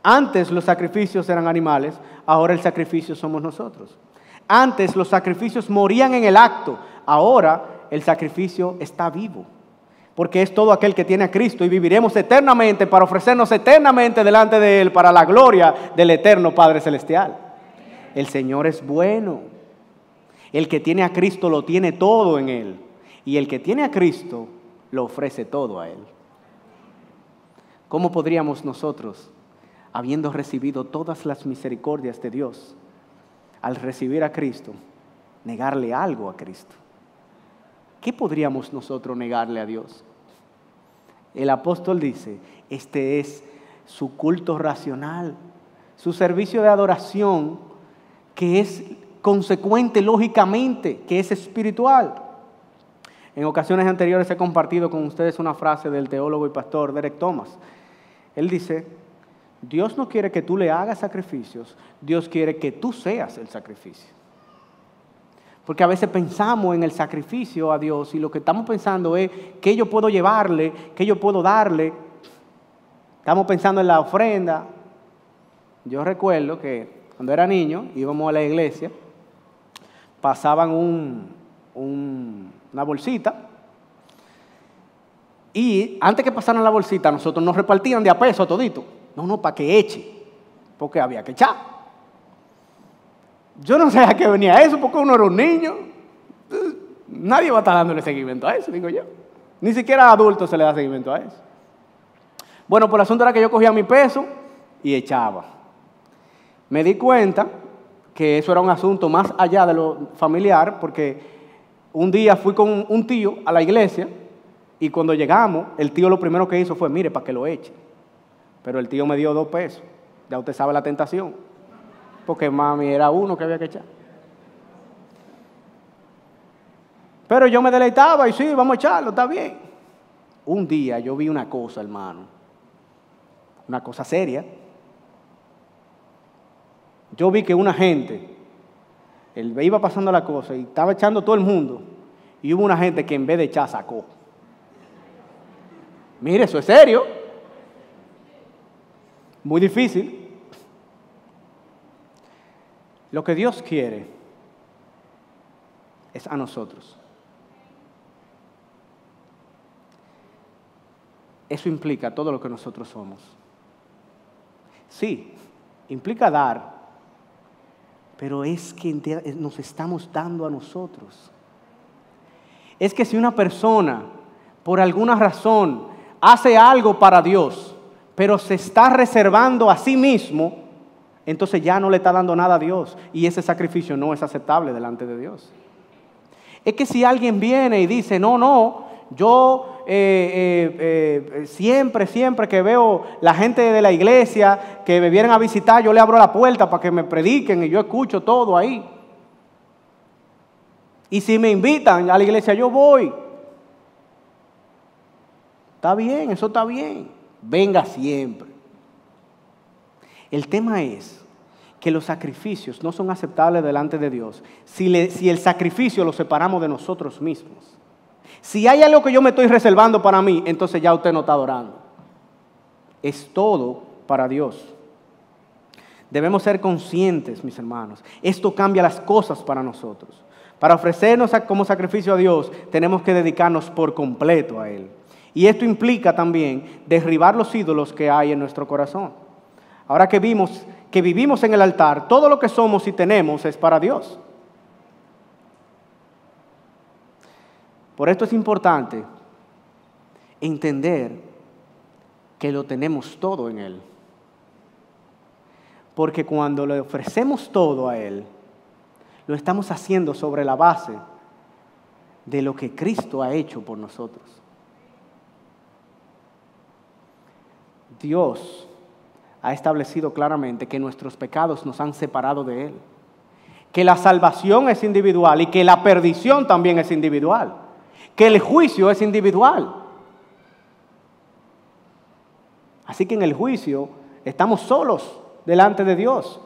Antes los sacrificios eran animales, ahora el sacrificio somos nosotros. Antes los sacrificios morían en el acto, ahora el sacrificio está vivo. Porque es todo aquel que tiene a Cristo y viviremos eternamente para ofrecernos eternamente delante de Él para la gloria del eterno Padre Celestial. El Señor es bueno. El que tiene a Cristo lo tiene todo en Él. Y el que tiene a Cristo lo ofrece todo a Él. ¿Cómo podríamos nosotros, habiendo recibido todas las misericordias de Dios, al recibir a Cristo, negarle algo a Cristo? ¿Qué podríamos nosotros negarle a Dios? El apóstol dice, este es su culto racional, su servicio de adoración, que es consecuente lógicamente, que es espiritual. En ocasiones anteriores he compartido con ustedes una frase del teólogo y pastor Derek Thomas. Él dice: Dios no quiere que tú le hagas sacrificios, Dios quiere que tú seas el sacrificio. Porque a veces pensamos en el sacrificio a Dios y lo que estamos pensando es qué yo puedo llevarle, qué yo puedo darle. Estamos pensando en la ofrenda. Yo recuerdo que cuando era niño íbamos a la iglesia, pasaban una bolsita y antes que pasaran la bolsita nosotros nos repartían de a peso todito. No, para que eche, porque había que echar. Yo no sé a qué venía eso, porque uno era un niño. Nadie va a estar dándole seguimiento a eso, digo yo. Ni siquiera a adultos se le da seguimiento a eso. Bueno, pues el asunto era que yo cogía mi peso y echaba. Me di cuenta que eso era un asunto más allá de lo familiar, porque un día fui con un tío a la iglesia y cuando llegamos, el tío lo primero que hizo fue: mire, para que lo eche. Pero el tío me dio 2 pesos. Ya usted sabe la tentación. Porque mami era uno que había que echar. Pero yo me deleitaba y sí, vamos a echarlo, está bien. Un día yo vi una cosa, hermano. Una cosa seria. Yo vi que una gente, él iba pasando la cosa y estaba echando todo el mundo. Y hubo una gente que en vez de echar sacó. Mire, eso es serio. Muy difícil. Lo que Dios quiere es a nosotros. Eso implica todo lo que nosotros somos. Sí, implica dar, pero es que nos estamos dando a nosotros. Es que si una persona, por alguna razón, hace algo para Dios, pero se está reservando a sí mismo, entonces ya no le está dando nada a Dios y ese sacrificio no es aceptable delante de Dios. Es que si alguien viene y dice: no, yo siempre que veo la gente de la iglesia que me vienen a visitar, yo le abro la puerta para que me prediquen y yo escucho todo ahí. Y si me invitan a la iglesia, yo voy. Está bien, eso está bien. Venga siempre. El tema es que los sacrificios no son aceptables delante de Dios si el sacrificio lo separamos de nosotros mismos. Si hay algo que yo me estoy reservando para mí, entonces ya usted no está adorando. Es todo para Dios. Debemos ser conscientes, mis hermanos. Esto cambia las cosas para nosotros. Para ofrecernos como sacrificio a Dios, tenemos que dedicarnos por completo a Él. Y esto implica también derribar los ídolos que hay en nuestro corazón. Ahora que vivimos en el altar, todo lo que somos y tenemos es para Dios. Por esto es importante entender que lo tenemos todo en Él. Porque cuando le ofrecemos todo a Él, lo estamos haciendo sobre la base de lo que Cristo ha hecho por nosotros. Dios ha establecido claramente que nuestros pecados nos han separado de Él, que la salvación es individual y que la perdición también es individual, que el juicio es individual. Así que en el juicio estamos solos delante de Dios.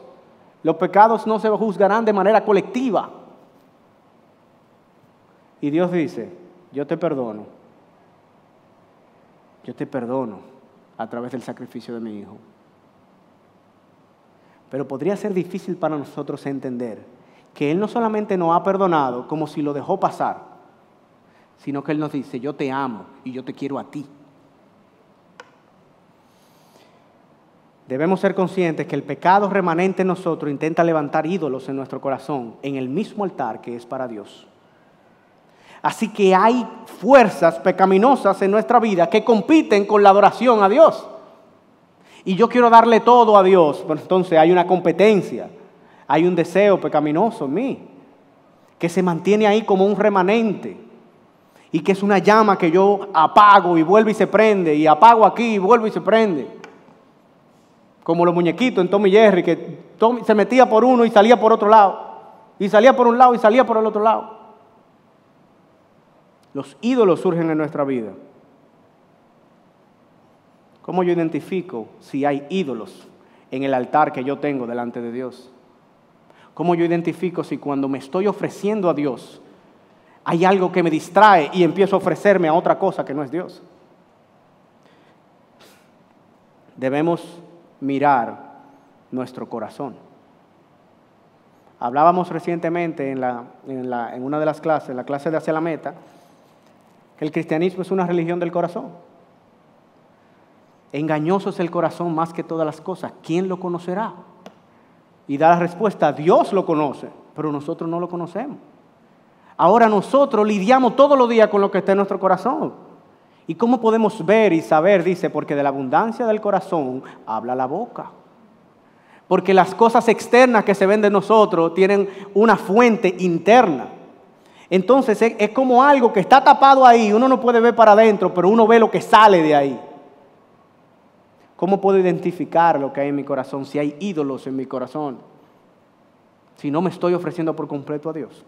Los pecados no se juzgarán de manera colectiva. Y Dios dice: yo te perdono. Yo te perdono a través del sacrificio de mi Hijo. Pero podría ser difícil para nosotros entender que Él no solamente nos ha perdonado como si lo dejó pasar, sino que Él nos dice: yo te amo y yo te quiero a ti. Debemos ser conscientes que el pecado remanente en nosotros intenta levantar ídolos en nuestro corazón, en el mismo altar que es para Dios. Así que hay fuerzas pecaminosas en nuestra vida que compiten con la adoración a Dios. Y yo quiero darle todo a Dios, pero entonces hay una competencia, hay un deseo pecaminoso en mí, que se mantiene ahí como un remanente, y que es una llama que yo apago y vuelve y se prende, y apago aquí y vuelve y se prende. Como los muñequitos en Tom y Jerry, que Tom se metía por uno y salía por otro lado. Y salía por un lado y salía por el otro lado. Los ídolos surgen en nuestra vida. ¿Cómo yo identifico si hay ídolos en el altar que yo tengo delante de Dios? ¿Cómo yo identifico si cuando me estoy ofreciendo a Dios hay algo que me distrae y empiezo a ofrecerme a otra cosa que no es Dios? Debemos mirar nuestro corazón. Hablábamos recientemente en una de las clases, en la clase de Hacia la Meta, que el cristianismo es una religión del corazón. Engañoso es el corazón más que todas las cosas. ¿Quién lo conocerá? Y da la respuesta, Dios lo conoce, pero nosotros no lo conocemos. Ahora nosotros lidiamos todos los días con lo que está en nuestro corazón. ¿Y cómo podemos ver y saber? Dice, porque de la abundancia del corazón habla la boca. Porque las cosas externas que se ven de nosotros tienen una fuente interna. Entonces es como algo que está tapado ahí, uno no puede ver para adentro, pero uno ve lo que sale de ahí. ¿Cómo puedo identificar lo que hay en mi corazón? Si hay ídolos en mi corazón, si no me estoy ofreciendo por completo a Dios.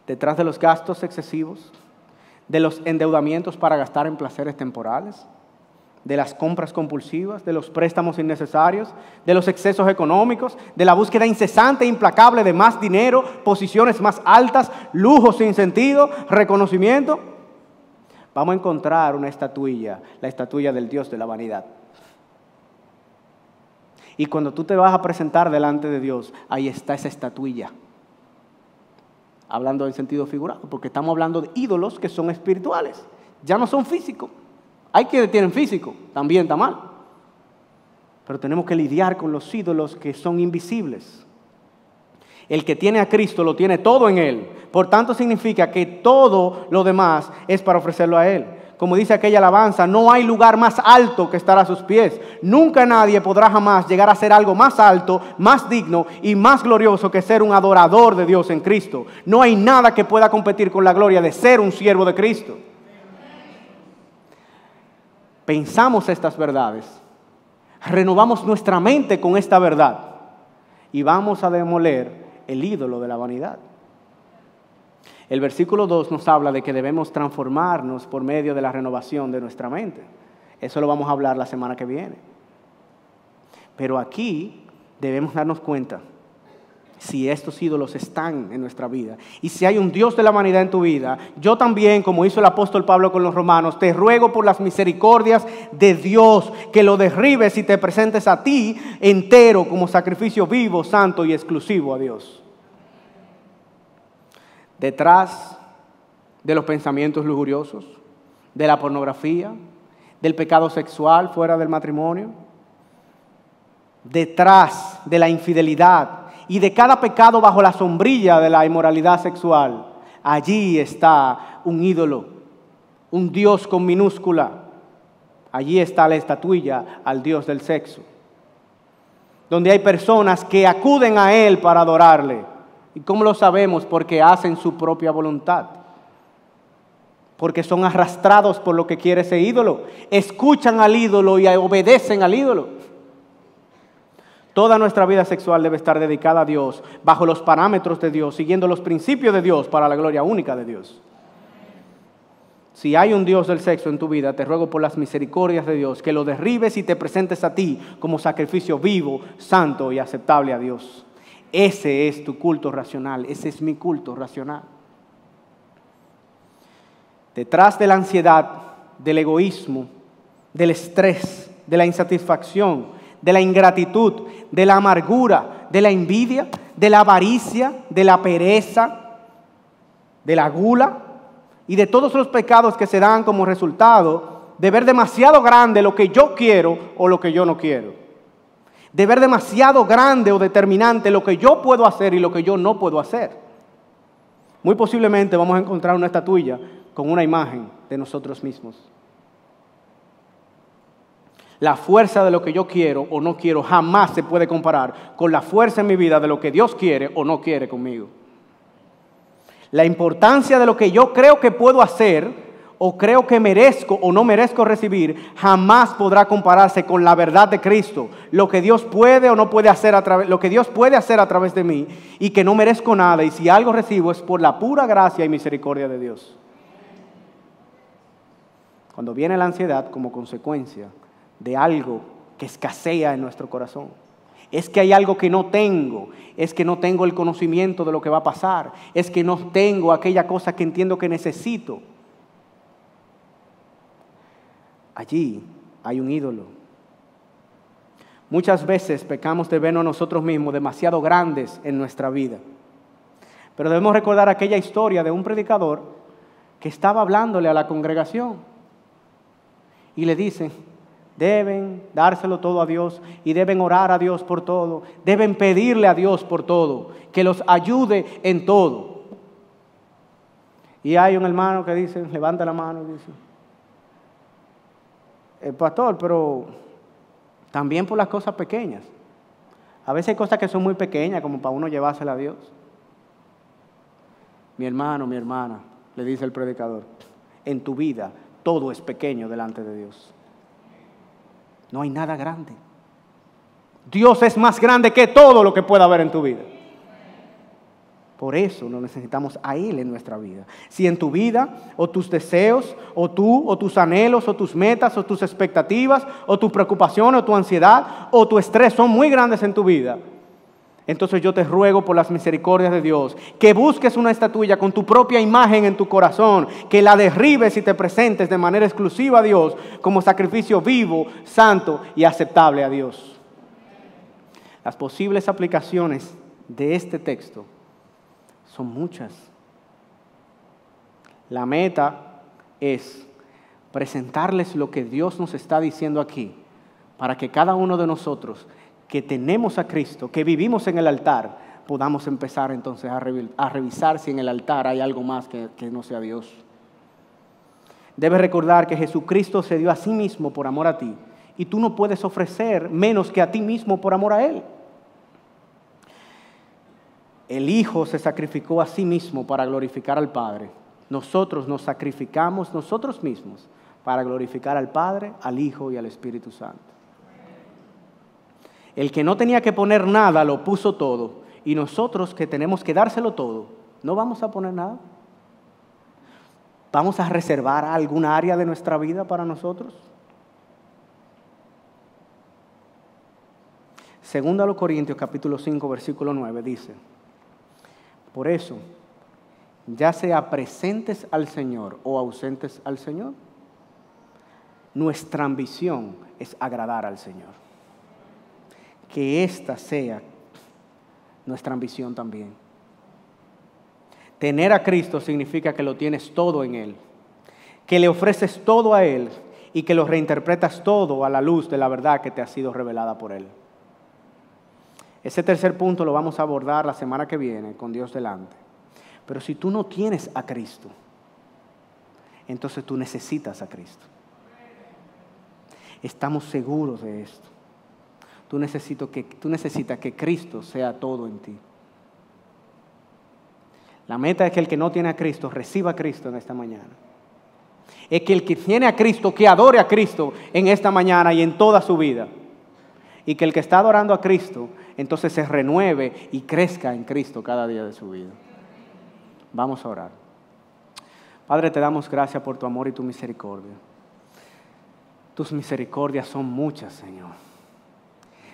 Detrás de los gastos excesivos, de los endeudamientos para gastar en placeres temporales, de las compras compulsivas, de los préstamos innecesarios, de los excesos económicos, de la búsqueda incesante e implacable de más dinero, posiciones más altas, lujos sin sentido, reconocimiento, vamos a encontrar una estatuilla, la estatuilla del Dios de la vanidad. Y cuando tú te vas a presentar delante de Dios, ahí está esa estatuilla. Hablando en sentido figurado, porque estamos hablando de ídolos que son espirituales, ya no son físicos. Hay quienes tienen físico, también está mal. Pero tenemos que lidiar con los ídolos que son invisibles. El que tiene a Cristo lo tiene todo en Él. Por tanto significa que todo lo demás es para ofrecerlo a Él. Como dice aquella alabanza, no hay lugar más alto que estar a sus pies. Nunca nadie podrá jamás llegar a ser algo más alto, más digno y más glorioso que ser un adorador de Dios en Cristo. No hay nada que pueda competir con la gloria de ser un siervo de Cristo. Pensamos estas verdades, renovamos nuestra mente con esta verdad y vamos a demoler el ídolo de la vanidad. El versículo 2 nos habla de que debemos transformarnos por medio de la renovación de nuestra mente. Eso lo vamos a hablar la semana que viene. Pero aquí debemos darnos cuenta si estos ídolos están en nuestra vida y si hay un Dios de la vanidad en tu vida. Yo también, como hizo el apóstol Pablo con los romanos, te ruego por las misericordias de Dios que lo derribes y te presentes a ti entero como sacrificio vivo, santo y exclusivo a Dios. Detrás de los pensamientos lujuriosos, de la pornografía, del pecado sexual fuera del matrimonio, detrás de la infidelidad y de cada pecado bajo la sombrilla de la inmoralidad sexual, allí está un ídolo, un Dios con minúscula. Allí está la estatuilla al Dios del sexo, donde hay personas que acuden a Él para adorarle. ¿Y cómo lo sabemos? Porque hacen su propia voluntad. Porque son arrastrados por lo que quiere ese ídolo. Escuchan al ídolo y obedecen al ídolo. Toda nuestra vida sexual debe estar dedicada a Dios, bajo los parámetros de Dios, siguiendo los principios de Dios para la gloria única de Dios. Si hay un Dios del sexo en tu vida, te ruego por las misericordias de Dios que lo derribes y te presentes a ti como sacrificio vivo, santo y aceptable a Dios. Ese es tu culto racional, ese es mi culto racional. Detrás de la ansiedad, del egoísmo, del estrés, de la insatisfacción, de la ingratitud, de la amargura, de la envidia, de la avaricia, de la pereza, de la gula y de todos los pecados que se dan como resultado de ver demasiado grande lo que yo quiero o lo que yo no quiero. De ver demasiado grande o determinante lo que yo puedo hacer y lo que yo no puedo hacer. Muy posiblemente vamos a encontrar una estatuilla con una imagen de nosotros mismos. La fuerza de lo que yo quiero o no quiero jamás se puede comparar con la fuerza en mi vida de lo que Dios quiere o no quiere conmigo. La importancia de lo que yo creo que puedo hacer o creo que merezco o no merezco recibir, jamás podrá compararse con la verdad de Cristo. Lo que Dios puede o no puede hacer lo que Dios puede hacer a través de mí, y que no merezco nada, y si algo recibo es por la pura gracia y misericordia de Dios. Cuando viene la ansiedad como consecuencia de algo que escasea en nuestro corazón, es que hay algo que no tengo, es que no tengo el conocimiento de lo que va a pasar, es que no tengo aquella cosa que entiendo que necesito. Allí hay un ídolo. Muchas veces pecamos de vernos a nosotros mismos demasiado grandes en nuestra vida. Pero debemos recordar aquella historia de un predicador que estaba hablándole a la congregación y le dice: deben dárselo todo a Dios y deben orar a Dios por todo, deben pedirle a Dios por todo, que los ayude en todo. Y hay un hermano que dice, levanta la mano y dice: pastor, pero también por las cosas pequeñas. A veces hay cosas que son muy pequeñas como para uno llevárselas a Dios. Mi hermano, mi hermana, le dice el predicador, en tu vida todo es pequeño delante de Dios. No hay nada grande. Dios es más grande que todo lo que pueda haber en tu vida. Por eso lo necesitamos a Él en nuestra vida. Si en tu vida, o tus deseos, o tú, o tus anhelos, o tus metas, o tus expectativas, o tus preocupaciones, o tu ansiedad, o tu estrés son muy grandes en tu vida, entonces yo te ruego por las misericordias de Dios, que busques una estatuilla con tu propia imagen en tu corazón, que la derribes y te presentes de manera exclusiva a Dios como sacrificio vivo, santo y aceptable a Dios. Las posibles aplicaciones de este texto son muchas. La meta es presentarles lo que Dios nos está diciendo aquí, para que cada uno de nosotros que tenemos a Cristo, que vivimos en el altar, podamos empezar entonces a revisar si en el altar hay algo más que no sea Dios. Debes recordar que Jesucristo se dio a sí mismo por amor a ti, y tú no puedes ofrecer menos que a ti mismo por amor a Él. El Hijo se sacrificó a sí mismo para glorificar al Padre. Nosotros nos sacrificamos nosotros mismos para glorificar al Padre, al Hijo y al Espíritu Santo. El que no tenía que poner nada lo puso todo, y nosotros que tenemos que dárselo todo, no vamos a poner nada. ¿Vamos a reservar alguna área de nuestra vida para nosotros? Segunda a los Corintios capítulo 5 versículo 9 dice: por eso, ya sea presentes al Señor o ausentes al Señor, nuestra ambición es agradar al Señor. Que esta sea nuestra ambición también. Tener a Cristo significa que lo tienes todo en Él, que le ofreces todo a Él y que lo reinterpretas todo a la luz de la verdad que te ha sido revelada por Él. Ese tercer punto lo vamos a abordar la semana que viene con Dios delante. Pero si tú no tienes a Cristo, entonces tú necesitas a Cristo. Estamos seguros de esto. Tú necesitas que Cristo sea todo en ti. La meta es que el que no tiene a Cristo reciba a Cristo en esta mañana. Es que el que tiene a Cristo, que adore a Cristo en esta mañana y en toda su vida. Y que el que está adorando a Cristo, entonces se renueve y crezca en Cristo cada día de su vida. Vamos a orar. Padre, te damos gracias por tu amor y tu misericordia. Tus misericordias son muchas, Señor.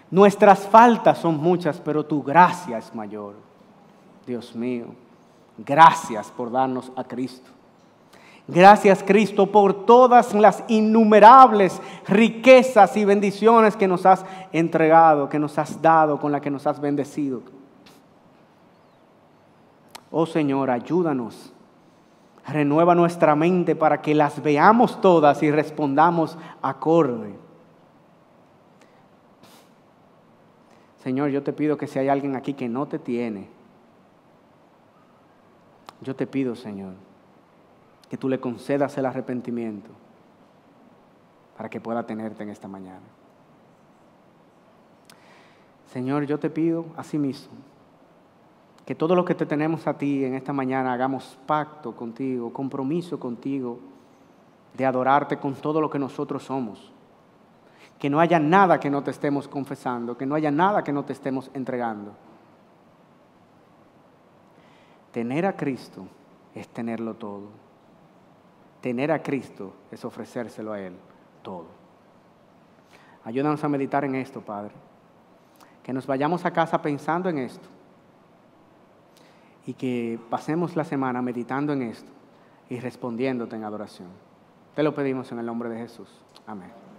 Nuestras faltas son muchas, pero tu gracia es mayor. Dios mío, gracias por darnos a Cristo. Gracias, Cristo, por todas las innumerables riquezas y bendiciones que nos has entregado, que nos has dado, con las que nos has bendecido. Oh Señor, ayúdanos. Renueva nuestra mente para que las veamos todas y respondamos acorde. Señor, yo te pido que si hay alguien aquí que no te tiene, yo te pido, Señor, que tú le concedas el arrepentimiento para que pueda tenerte en esta mañana. Señor, yo te pido asimismo que todo lo que te tenemos a ti en esta mañana hagamos pacto contigo, compromiso contigo, de adorarte con todo lo que nosotros somos. Que no haya nada que no te estemos confesando, que no haya nada que no te estemos entregando. Tener a Cristo es tenerlo todo. Tener a Cristo es ofrecérselo a Él todo. Ayúdanos a meditar en esto, Padre. Que nos vayamos a casa pensando en esto. Y que pasemos la semana meditando en esto y respondiéndote en adoración. Te lo pedimos en el nombre de Jesús. Amén.